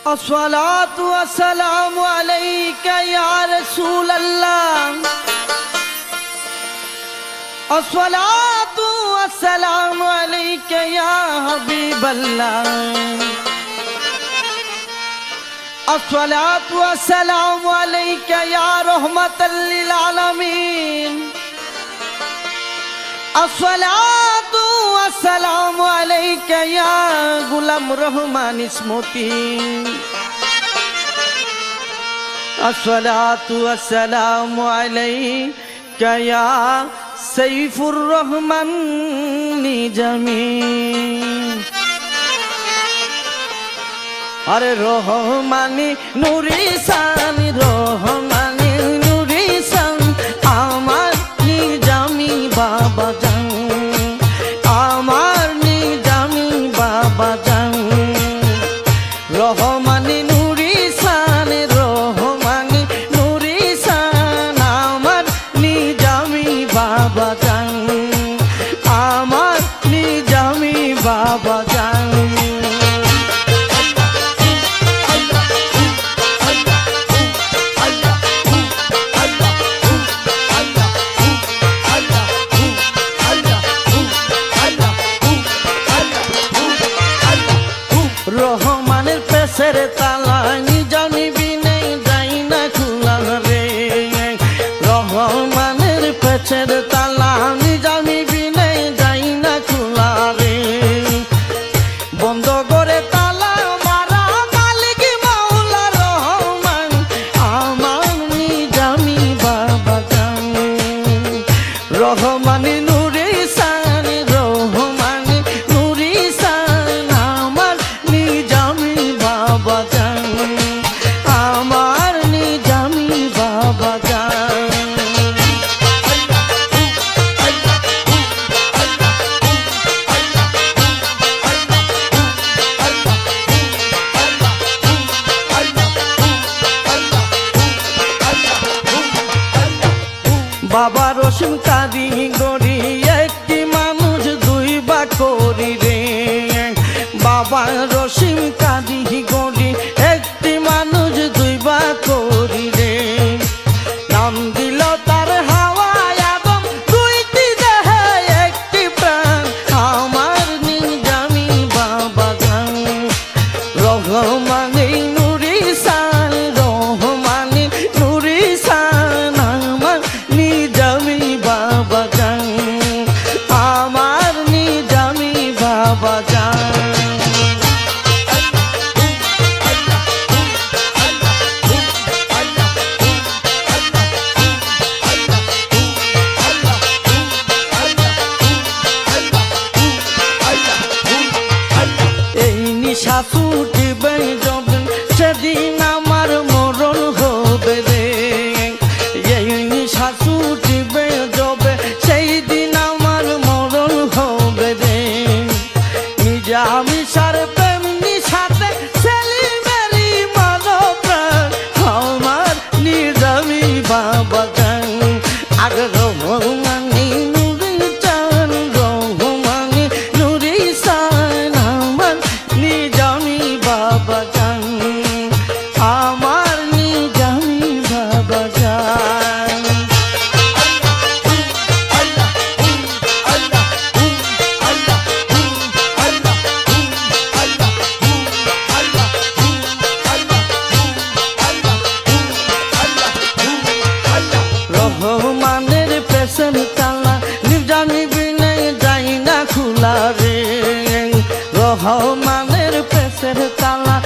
अस्सलातु वस्सलामु अलैका या रसूल अल्लाह। अस्सलातु वस्सलामु अलैका या हबीब अल्लाह। अस्सलातु वस्सलामु अलैका या रहमतल लिल आलमीन। अस्सलातु वस्सलामु अलैका या गुलाम रहमान इस्मुती। अस्सलातु वस्सलामु अलैका या सैफुर रहमान निजामी। अरे रहमानी नूरी सानी रहमानी नूरी सान आमार निजामी बाबा जान आमार निजामी बाबा जान। रहमानी नूरी सान रहमानी नूरी सान आमार निजामी बाबा जान आमार निजामी बाबा जान। रहमाনের পেছের তালা নিজামি বিনে যাই না খোলা রে। রহমানের পেছের তালা নিজামি বিনে যাই না খোলা রে। বন্ধ করে তালা মারা মালিক মাওলা রহমান আমার নিজামি বাবা জান। রহমানি নূরে সান রহমানি নূরে সান আমার নিজামি বাবা জান আমার নিজামি বাবা জান। বাবা রসিম কাদি গড়ি একটি মানুষ দুই বা করি রে। বাবা রসিম কাদি গড়ি একটি মানুষ দুই বা করি রে। নাম দিল তার হাওয়া এবং দুইটি দেহে একটি প্রাণ আমার নিজামি বাবা জান। রহমানি নূরি সান রহমানি নূরি সান আমার নিজামি বাবা জান আমার নিজামি বাবা জান। এই নিশা ছুটিবে যখন সেদিন আমার মরণ হবে রে। এই নিশা ছুটিবে যবে সেই দিন আমার মরণ হবে রে। নিজামি সার প্রেম নিশাতে সেলিমেরি মানো প্রাণ আমার নিজামি বাবা জান। আর রহমানি নূরি চান রহমানি নূরি সান আমার নিজামি বাবা জান আমার নিজামি বাবা জান। রহমানের পেছন তালা নিজামি বিনে যাই না খোলা রে। রহমানের পেছের তালা